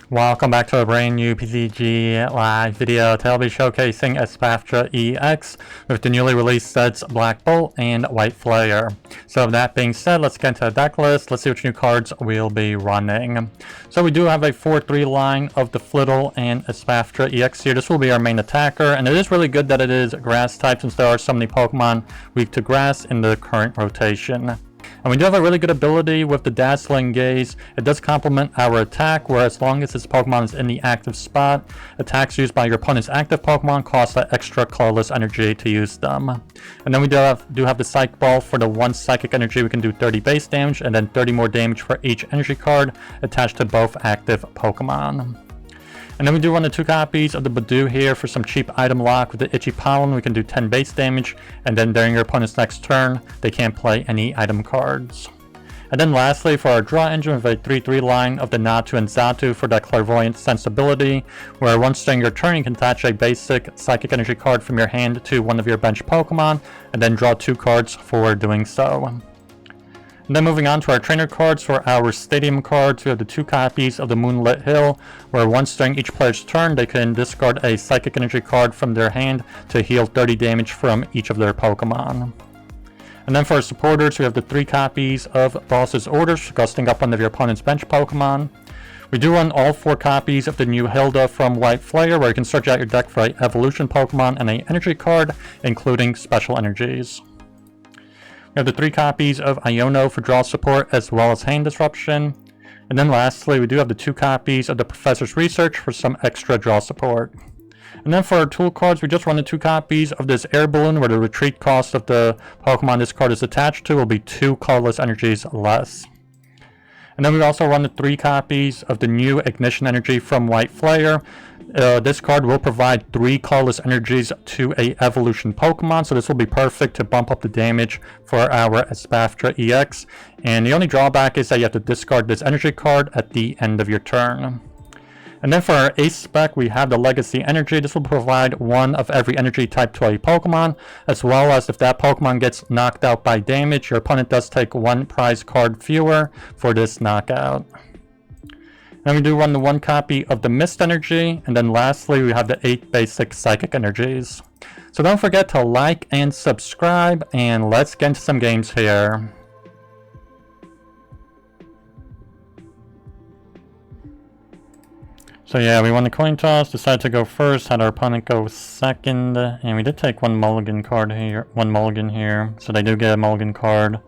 Welcome back to a brand new PTCG live video. Today I'll be showcasing Espathra EX with the newly released sets Black Bolt and White Flare. So with that being said, let's get into the deck list. Let's see which new cards we'll be running. So we do have a 4-3 line of the Flittle and Espathra EX here. This will be our main attacker, and it is really good that it is grass type since there are so many Pokemon weak to grass in the current rotation. And we do have a really good ability with the Dazzling Gaze. It does complement our attack, where as long as this Pokemon is in the active spot, attacks used by your opponent's active Pokemon cost that extra colorless energy to use them. And then we do have the Psych Ball. For the one Psychic Energy, we can do 30 base damage, and then 30 more damage for each energy card attached to both active Pokemon. And then we do run the 2 copies of the Budew here for some cheap item lock. With the Itchy Pollen, we can do 10 base damage, and then during your opponent's next turn, they can't play any item cards. And then lastly, for our draw engine, we have a 3-3 line of the Natu and Xatu for that Clairvoyant Sensibility, where once during your turn, you can attach a basic Psychic Energy card from your hand to one of your bench Pokemon, and then draw 2 cards for doing so. And then moving on to our trainer cards. For our stadium cards, we have the 2 copies of the Moonlit Hill, where once during each player's turn, they can discard a Psychic Energy card from their hand to heal 30 damage from each of their Pokemon. And then for our supporters, we have the 3 copies of Boss's Orders, gusting up one of your opponent's bench Pokemon. We do run all 4 copies of the new Hilda from White Flare, where you can search out your deck for an Evolution Pokemon and an Energy card, including Special Energies. We have the 3 copies of Iono for draw support as well as hand disruption. And then lastly, we do have the 2 copies of the Professor's Research for some extra draw support. And then for our tool cards, we just run the 2 copies of this Air Balloon, where the retreat cost of the Pokemon this card is attached to will be 2 colorless energies less. And then we also run the 3 copies of the new Ignition Energy from White Flare. This card will provide 3 colorless energies to a evolution Pokemon, so this will be perfect to bump up the damage for our Espathra EX. And the only drawback is that you have to discard this energy card at the end of your turn. And then for our ace spec, we have the Legacy Energy. This will provide 1 of every energy type to a Pokemon, as well as if that Pokemon gets knocked out by damage, your opponent does take 1 prize card fewer for this knockout. Then we do run the 1 copy of the Mist Energy, and then lastly we have the 8 basic Psychic Energies. So don't forget to like and subscribe, and let's get into some games here. So yeah, we won the coin toss, decided to go first, had our opponent go second, and we did take 1 mulligan card here, 1 mulligan here, so they do get a mulligan card.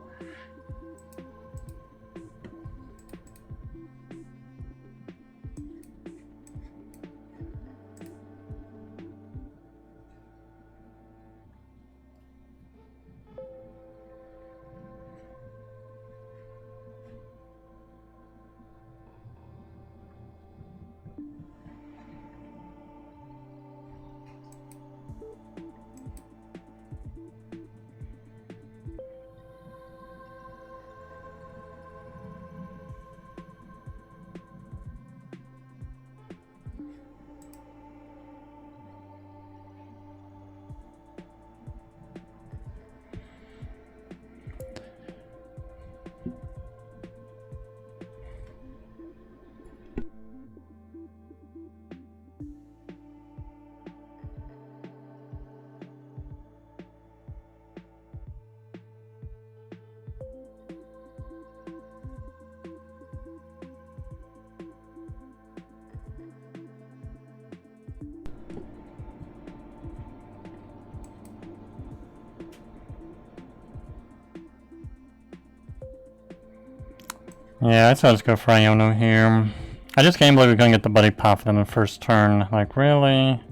Yeah, I'd say let's go for Iono here. I just can't believe we're gonna get the Buddy Poffin in the first turn. Like, really?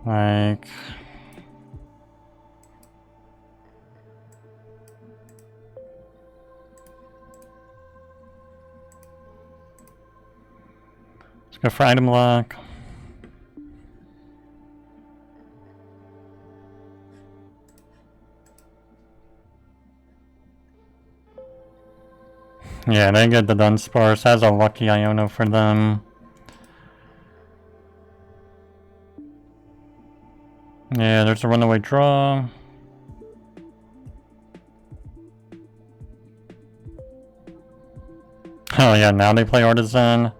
Like... Let's go for item lock. Yeah, they get the Dunsparce. That's a lucky Iono for them. Yeah, there's a runaway draw. Oh yeah, now they play Artisan.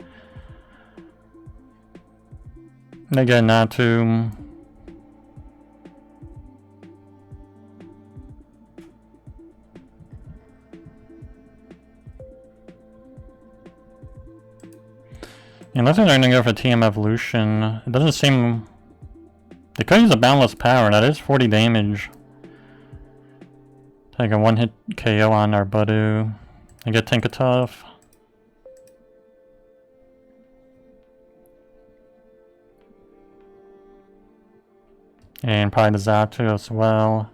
They get Natu. Unless they're gonna go for TM Evolution. It doesn't seem... They could use a Boundless Power, that is 40 damage. Take a one-hit KO on our Budew. I get Tinkatuff. And probably the Xatu as well.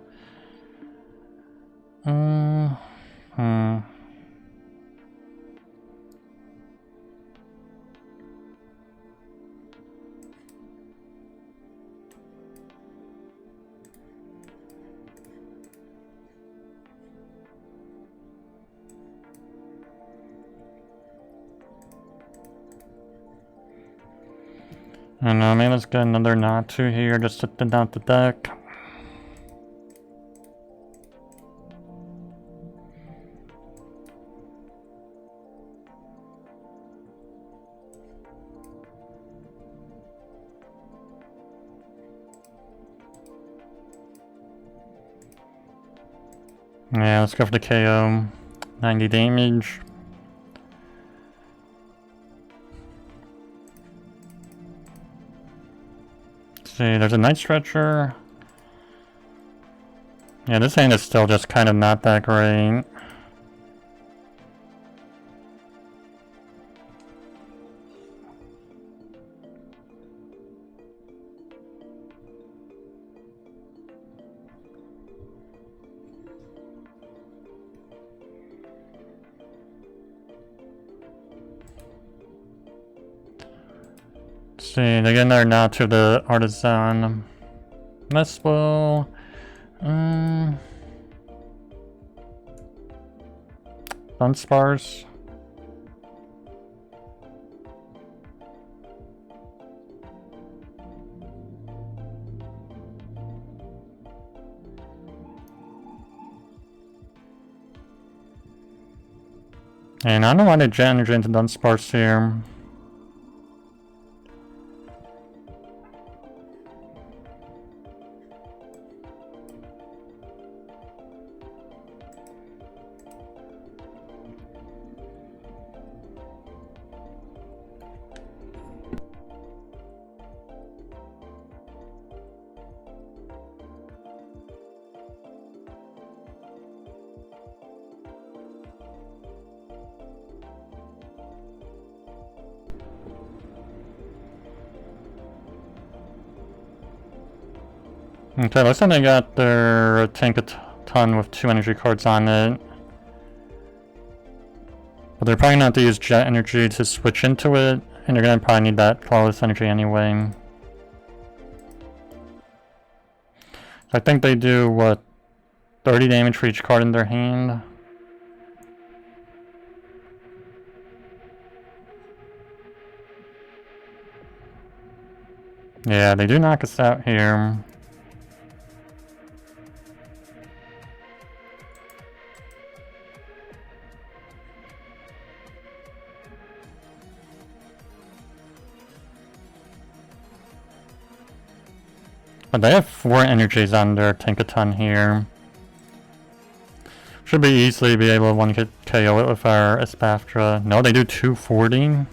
I don't know, maybe let's get another Natu here just to thin out the deck. Yeah, let's go for the KO. 90 damage. See, there's a Night Stretcher. Yeah, this hand is still just kind of not that great. See, they get another nod to the Artisan. This will... Dunsparce. And I don't want to Jet Energy into Dunsparce here. Okay, looks like they got their Tankaton with 2 energy cards on it. But they're probably not to use Jet Energy to switch into it, and they're gonna probably need that Flawless Energy anyway. I think they do, what, 30 damage for each card in their hand? Yeah, they do knock us out here. But they have 4 energies on their Tankaton here. Should be easily be able to 1-hit KO it with our Espathra. No, they do 240.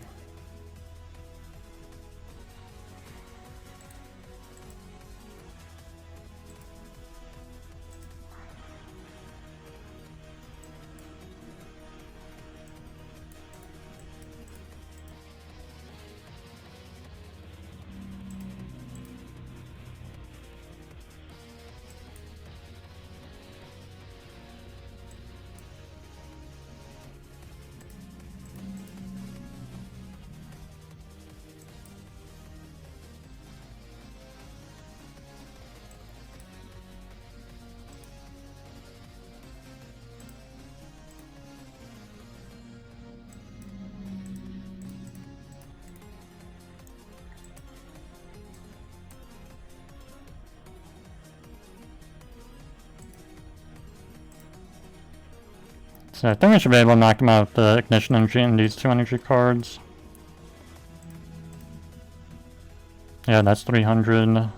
So I think we should be able to knock him out with the Ignition Energy and these 2 energy cards. Yeah, that's 300.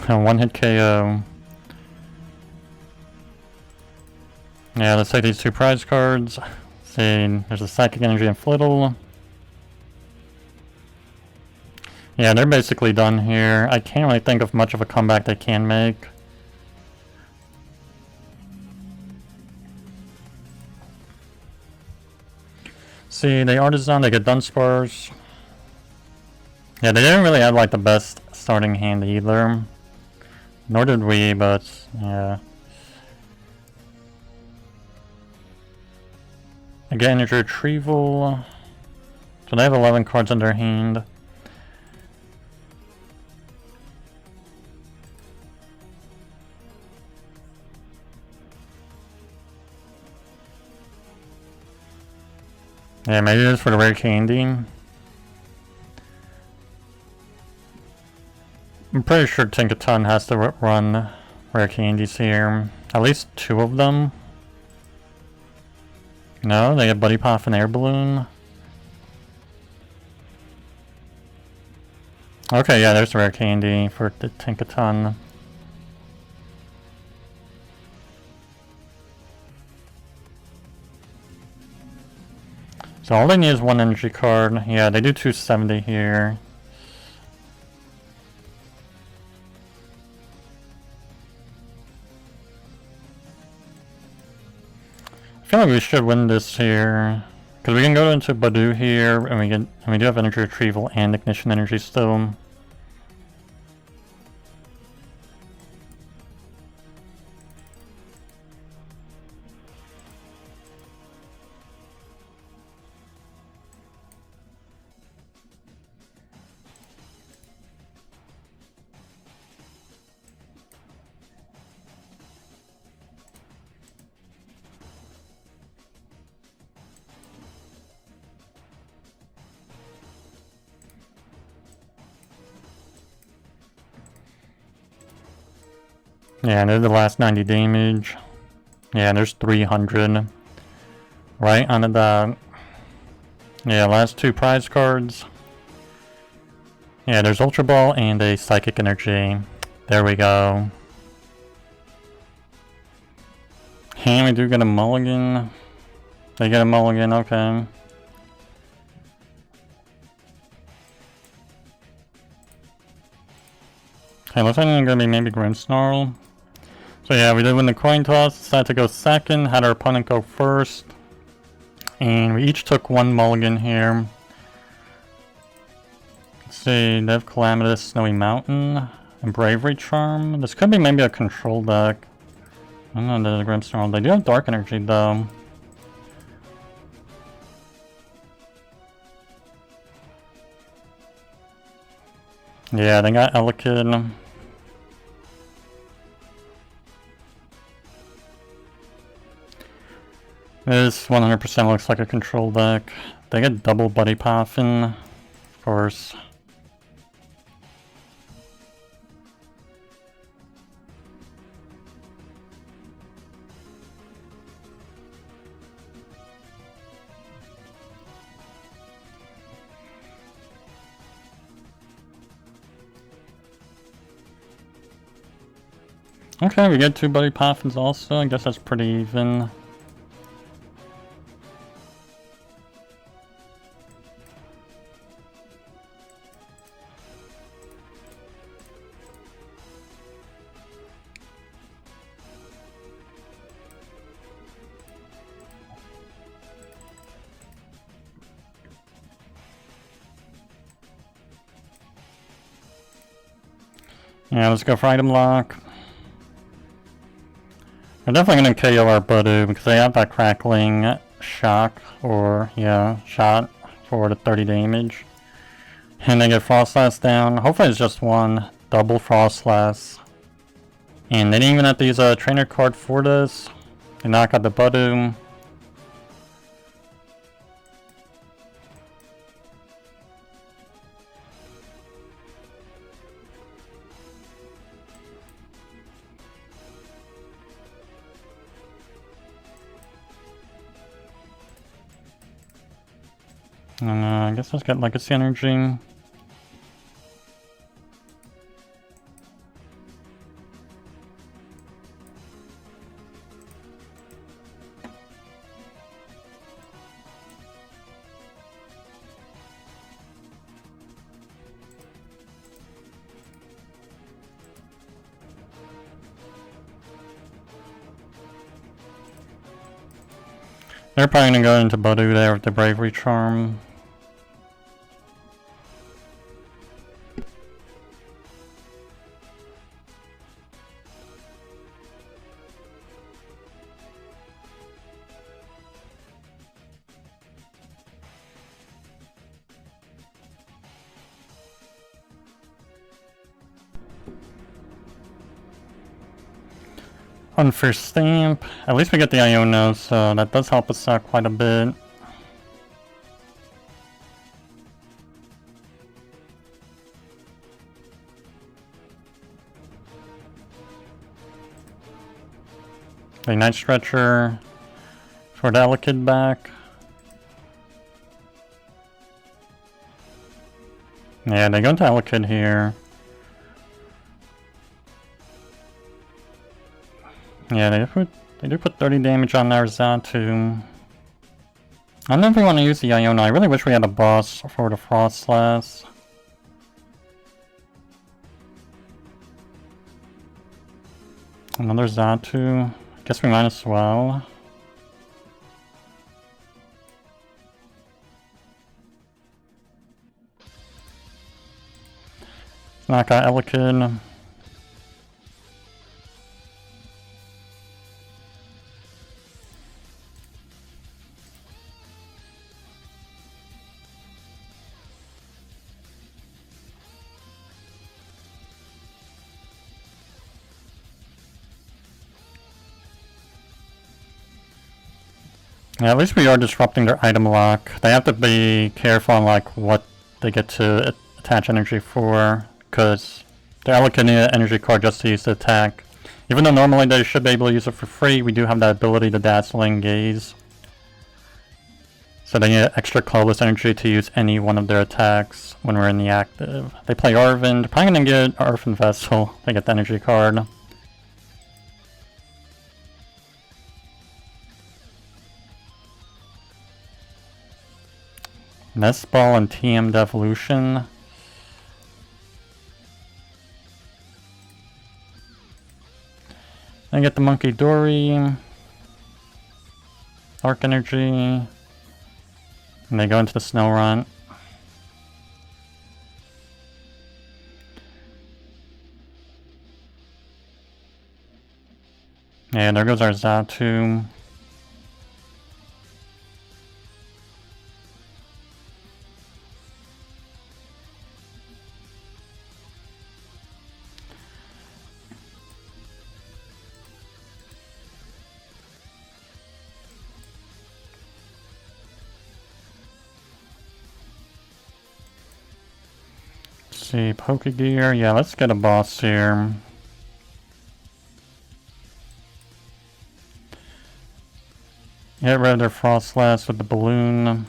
One hit KO. Yeah, let's take these 2 prize cards. See, there's a Psychic Energy and Flittle. Yeah, they're basically done here. I can't really think of much of a comeback they can make. See, they Artisan, they get Dunsparce. Yeah, they didn't really have like the best starting hand either. Nor did we, but yeah. Again, Energy Retrieval. So they have 11 cards in their hand. Yeah, maybe it's for the rare candy. I'm pretty sure Tinkaton has to run rare candies here. At least 2 of them. No, they get Buddy Poff and Air Balloon. Okay, yeah, there's rare candy for the Tinkaton. So all they need is 1 energy card. Yeah, they do 270 here. I feel like we should win this here. Because we can go into Budew here, and we do have Energy Retrieval and Ignition Energy still. Yeah, they're the last 90 damage. Yeah, there's 300. Right onto that. Yeah, last 2 prize cards. Yeah, there's Ultra Ball and a Psychic Energy. There we go. And we do get a mulligan. They get a mulligan, okay. Okay, looks like it's gonna be maybe Grimmsnarl. So yeah, we did win the coin toss, decided to go second, had our opponent go first. And we each took 1 mulligan here. Let's see, they have Calamitous, Snowy Mountain, and Bravery Charm. This could be maybe a control deck. I don't know, the Grimmsnarl. They do have Dark Energy though. Yeah, they got Elekid. This 100% looks like a control deck. They get double Buddy Poffin, of course. Okay, we get 2 Buddy Poffins also. I guess that's pretty even. Yeah, let's go for item lock. We're definitely going to KO our Budew because they have that crackling shock, or yeah, shot for the 30 damage. And they get Frostlass down. Hopefully it's just 1 double Frostlass. And they didn't even have to use a trainer card for this. They knock out the Budew. I guess let's get Legacy Energy. They're probably gonna go into Budew there with the Bravery Charm. On first stamp, at least we get the Iono, so that does help us out quite a bit. The Night Stretcher for the Elekid back. Yeah, they go into Elekid here. Yeah, they do put 30 damage on our Xatu. I don't know if we want to use the Iono. I really wish we had a boss for the Frostlass. Another Xatu. I guess we might as well. Knock out Elekid. Yeah, at least we are disrupting their item lock. They have to be careful on like what they get to attach energy for, because they're allocating an energy card just to use the attack. Even though normally they should be able to use it for free, we do have that ability to Dazzling Gaze. So they need extra colorless energy to use any one of their attacks when we're in the active. They play Arven, they're probably going to get Earthen Vessel, they get the energy card. Nest Ball and TM Devolution. I get the Monkey Dory, Arc Energy, and they go into the Snow Run. Yeah, there goes our Xatu. See, Pokegear. Yeah, let's get a boss here. Get rid of their Frostlass with the balloon.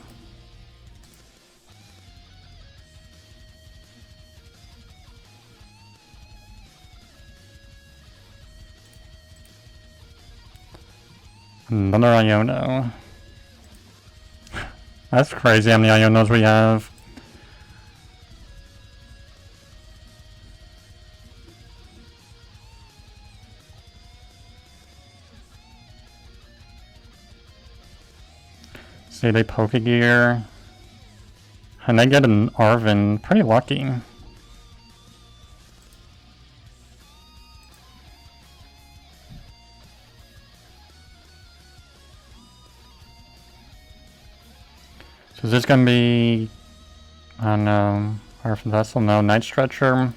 Another Iono. That's crazy how many Ionos we have. See, they Pokegear. And they get an Arven. Pretty lucky. So is this gonna be... I don't know. Earthen Vessel? No. Night Stretcher.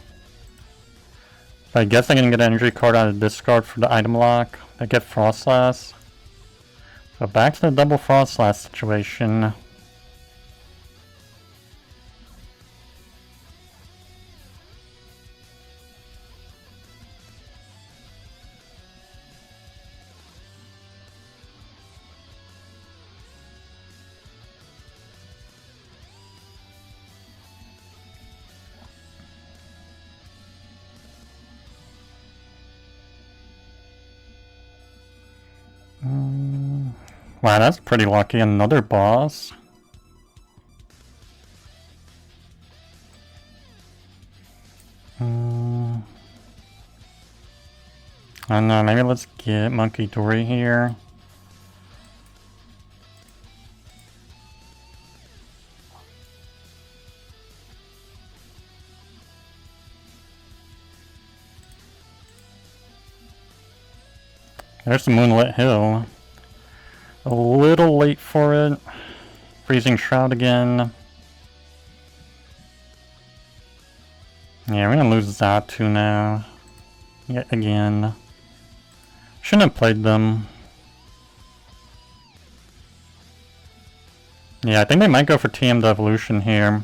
So I guess I can get an energy card out of discard for the item lock. I get Frostlass. So back to the double Frostlass situation. Wow, that's pretty lucky. Another boss. I don't know, maybe let's get Monkey Dory here. There's the Moonlit Hill. A little late for it. Freezing Shroud again. Yeah, we're gonna lose Xatu now. Yet again. Shouldn't have played them. Yeah, I think they might go for TM Devolution here.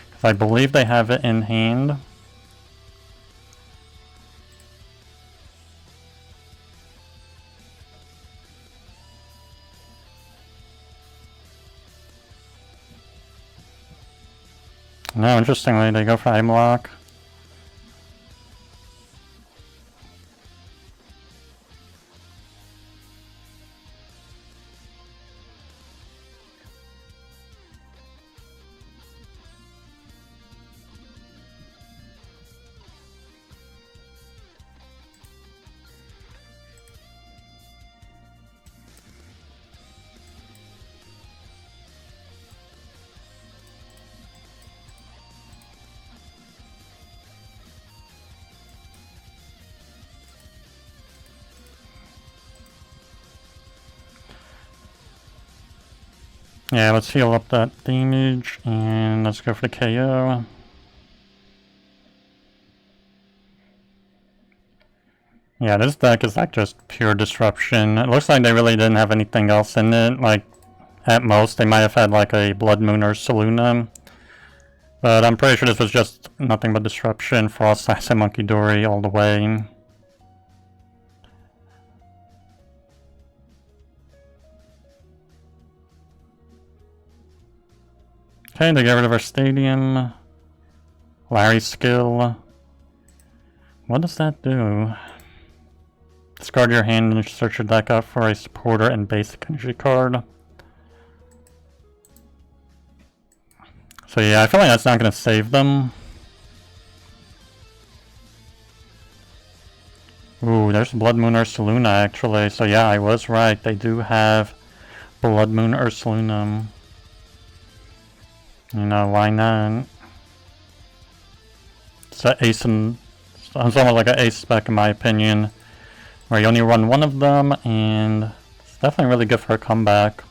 Because I believe they have it in hand. No, interestingly, they go for item lock. Yeah, let's heal up that damage, and let's go for the KO. Yeah, this deck is like just pure disruption. It looks like they really didn't have anything else in it. Like, at most, they might have had like a Blood Moon or Saluna. But I'm pretty sure this was just nothing but disruption. Frost Ice and Monkey Dory all the way. Okay, they get rid of our stadium. Larry's skill. What does that do? Discard your hand and search your deck out for a supporter and basic energy card. So yeah, I feel like that's not going to save them. Ooh, there's Blood Moon Ursaluna actually. So yeah, I was right. They do have Blood Moon Ursaluna. You know, why not? It's an ace and it's almost like an ace spec in my opinion. Where you only run one of them, and it's definitely really good for a comeback.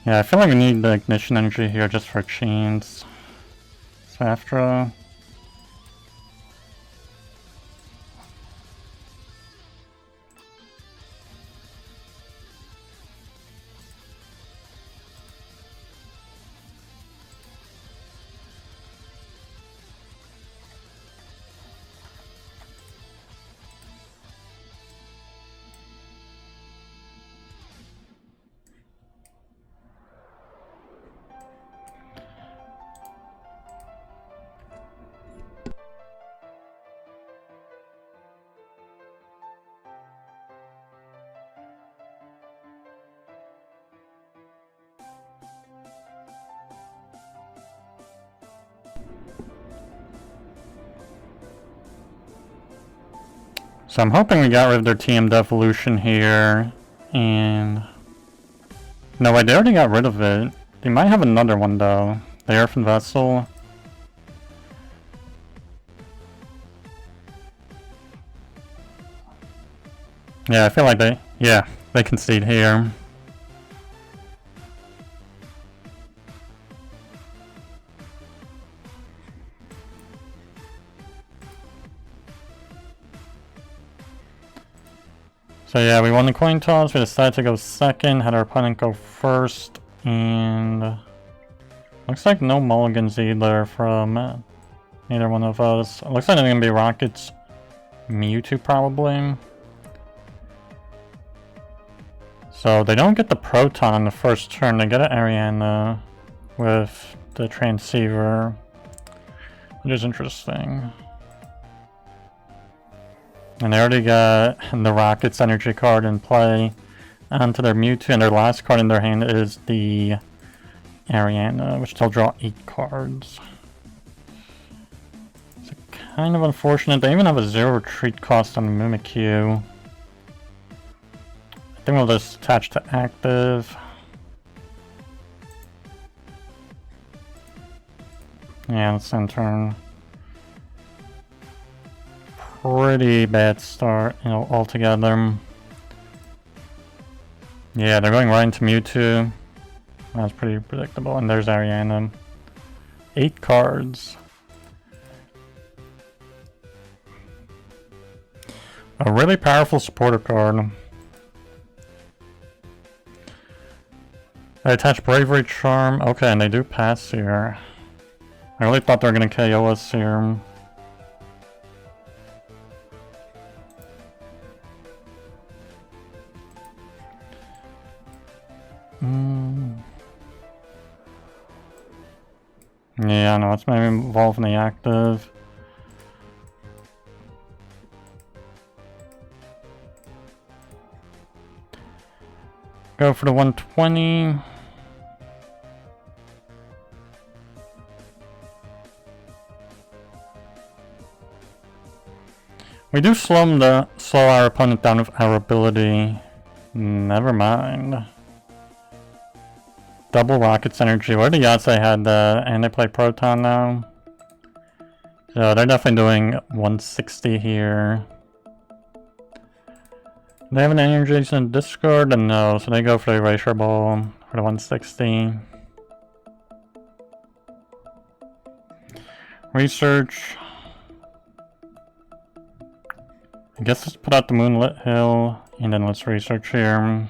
Yeah, I feel like we need the Ignition Energy here just for a chance. Espathra. So I'm hoping we got rid of their TM Devolution here, and... No wait, they already got rid of it. They might have another one though. The Earthen Vessel. Yeah, I feel like they concede here. So yeah, we won the coin toss, we decided to go second, had our opponent go first, and looks like no mulligans either from either one of us. Looks like they're gonna be Rockets Mewtwo probably. So they don't get the Proton on the first turn, they get an Ariana with the Transceiver, which is interesting. And they already got the Rocket's Energy card in play onto their Mewtwo, and their last card in their hand is the Ariana, which they'll draw 8 cards. It's kind of unfortunate. They even have a 0 retreat cost on the Mimikyu. I think we'll just attach to active. Yeah, let's end turn. Pretty bad start, you know, altogether. Yeah, they're going right into Mewtwo. That's pretty predictable. And there's Ariana. 8 cards. A really powerful supporter card. I attach Bravery Charm. Okay, and they do pass here. I really thought they were going to KO us here. Yeah, no, let's maybe evolve in the active. Go for the 120. We do slow our opponent down with our ability. Never mind. Double Rocket's Energy. What are the odds they had and they play Proton now? So they're definitely doing 160 here. They have an energy in discard? No, so they go for the Erasure Ball for the 160. Research. I guess let's put out the Moonlit Hill and then let's research here.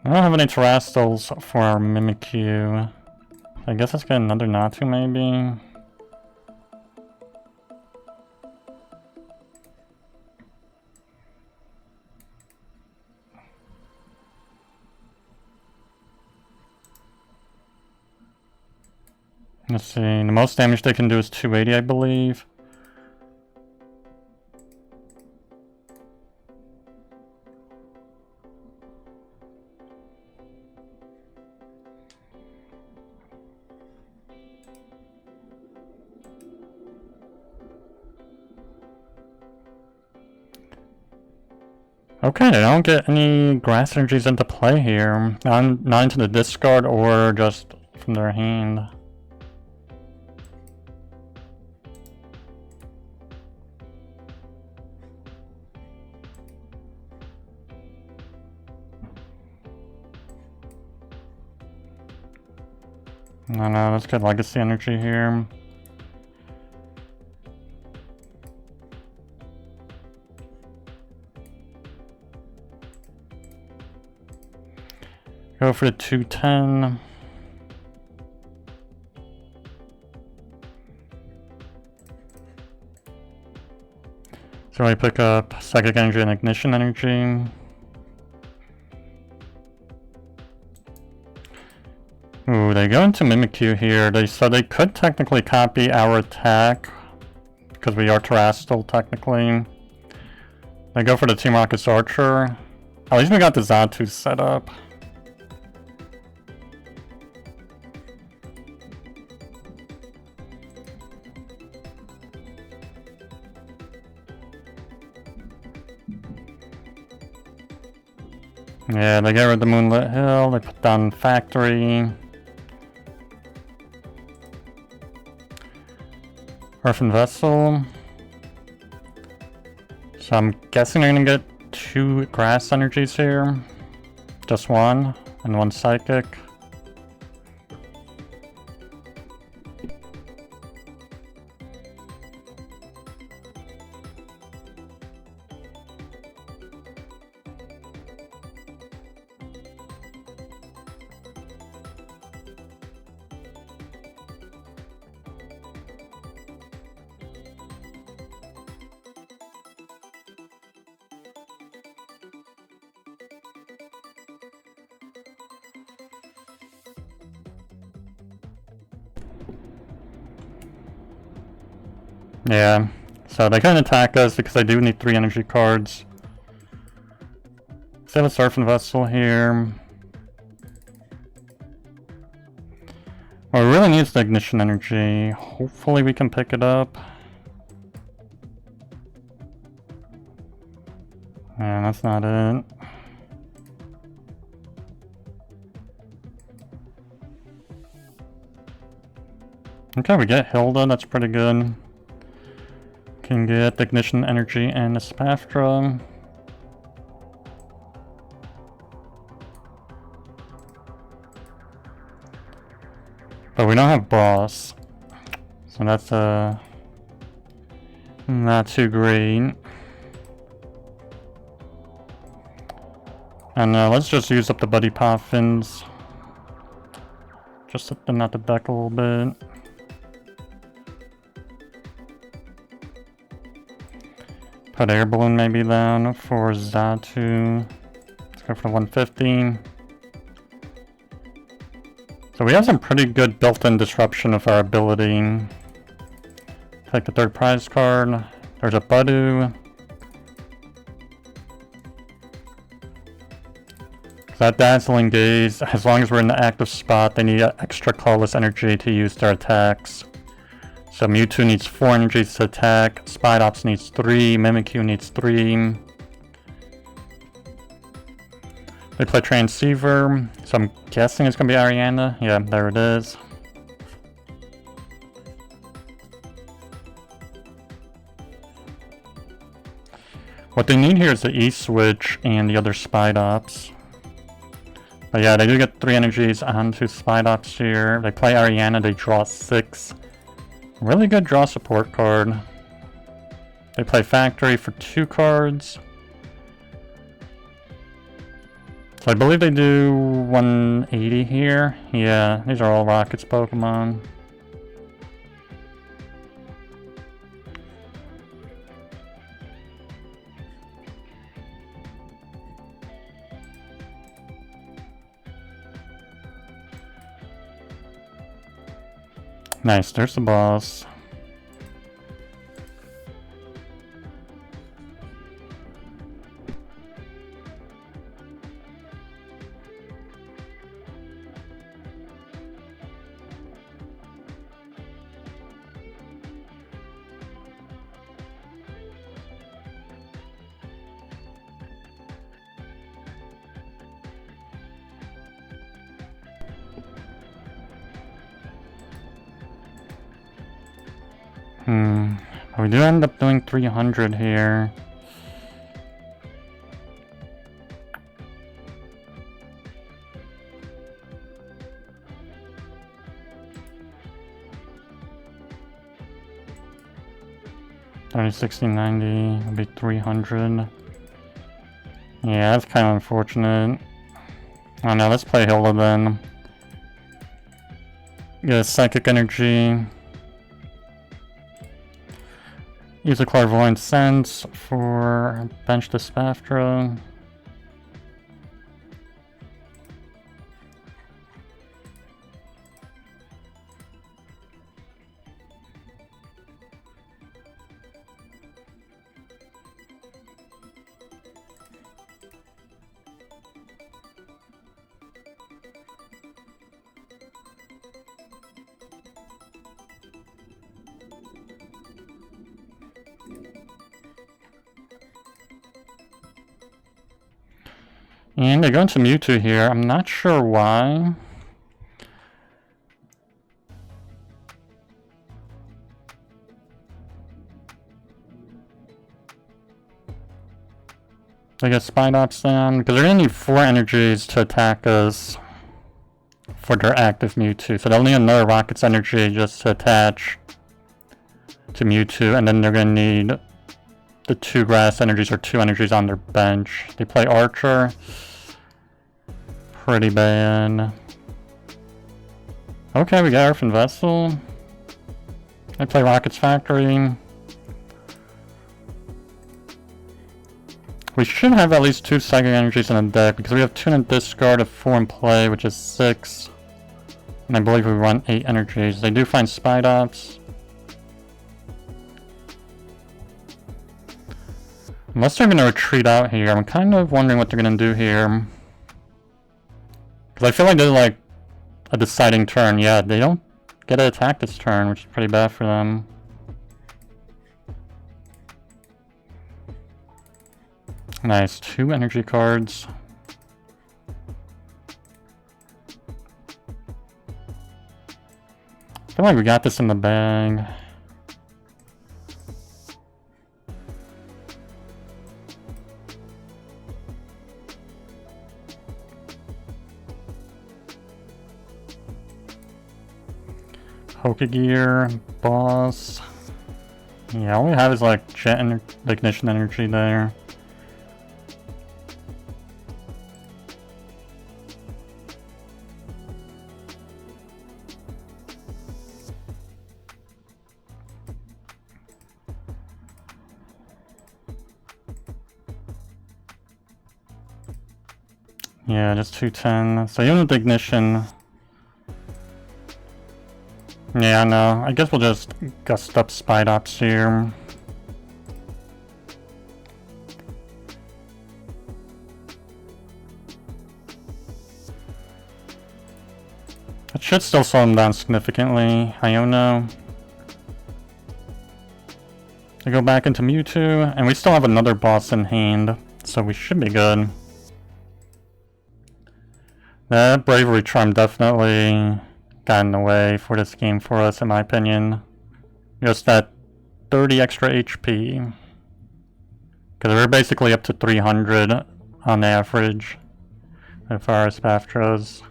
I don't have any Terastals for our Mimikyu. I guess let's get another Natu maybe. Let's see, the most damage they can do is 280, I believe. Okay, they don't get any grass energies into play here. Not into the discard or just from their hand. No, let's get Legacy Energy here. Go for the 210. So I pick up Psychic Energy and Ignition Energy. Ooh, they go into Mimikyu here. So they could technically copy our attack because we are Terastal technically. They go for the Team Rocket's Archer. At least we got the Xatu set up. Yeah, they get rid of the Moonlit Hill, they put down Factory. Earthen Vessel. So I'm guessing they're gonna get 2 grass energies here. Just 1, and 1 psychic. Yeah, so they couldn't attack us because they do need 3 energy cards. So let's Earthen Vessel here. What we really need is the Ignition Energy. Hopefully we can pick it up. Yeah, that's not it. Okay, we get Hilda, that's pretty good. Can get the Ignition Energy and the Espathra. But we don't have boss. So that's not too great. And let's just use up the Buddy Poffins. Just set them out the deck a little bit. Put Air Balloon maybe down for Xatu. Let's go for 150. So we have some pretty good built-in disruption of our ability. Take the 3rd prize card. There's a Budew. That Dazzling Gaze, as long as we're in the active spot, they need extra colorless energy to use their attacks. So Mewtwo needs 4 energies to attack, Spidops needs 3, Mimikyu needs 3. They play Transceiver, so I'm guessing it's gonna be Ariana. Yeah, there it is. What they need here is the E-Switch and the other Spidops. But yeah, they do get 3 energies onto Spidops here. They play Ariana, they draw 6. Really good draw support card. They play Factory for 2 cards. So I believe they do 180 here. Yeah, these are all Rockets Pokemon. Nice, there's the boss. We do end up doing 300 here. $30, $60, $90, it'll be 300. Yeah, that's kind of unfortunate. Oh no, let's play Hilda then. Get a Psychic Energy. Use a Clairvoyant Sense for bench the Espathra. And they go into Mewtwo here. I'm not sure why. They get Spidops down, because they're going to need 4 energies to attack us for their active Mewtwo. So they'll need another Rocket's energy just to attach to Mewtwo, and then they're going to need the 2 grass energies or 2 energies on their bench. They play Archer. Pretty bad. Okay, we got Earthen Vessel. They play Rocket's Factory. We should have at least 2 Psychic Energies in the deck because we have 2 in discard of 4 in play, which is 6. And I believe we run 8 energies. They do find Spidops. Unless they're gonna retreat out here. I'm kind of wondering what they're gonna do here. Because I feel like they're like a deciding turn. Yeah, they don't get to attack this turn, which is pretty bad for them. Nice, 2 energy cards. I feel like we got this in the bag. Pokegear, boss. Yeah, all we have is like Ignition Energy there. Yeah, just 210. So even with Ignition. Yeah, no. I guess we'll just gust up Spidops here. It should still slow him down significantly. Iono. I go back into Mewtwo, and we still have another boss in hand, so we should be good. That Bravery Charm definitely got in the way for this game for us, in my opinion. Just that 30 extra HP. Because we're basically up to 300 on average with our Espathras.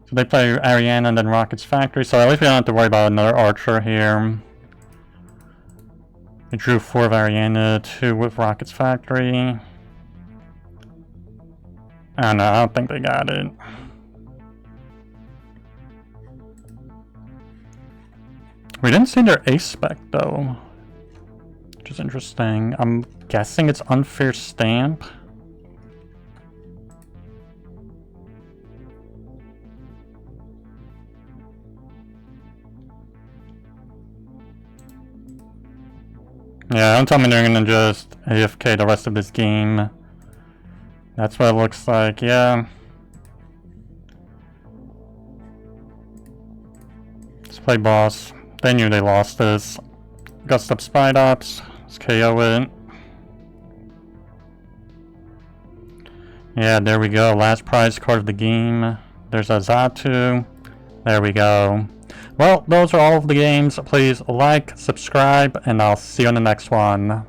So they play Ariana and then Rocket's Factory, so at least we don't have to worry about another Archer here. We drew 4 of Ariana, 2 with Rocket's Factory. I don't know, I don't think they got it. We didn't see their ace spec though, which is interesting. I'm guessing it's Unfair Stamp. Yeah, don't tell me they're gonna just AFK the rest of this game. That's what it looks like, yeah. Let's play boss. They knew they lost this. Gust up Spidops. Let's KO it. Yeah, there we go. Last prize card of the game. There's a Xatu. There we go. Well, those are all of the games. Please like, subscribe, and I'll see you on the next one.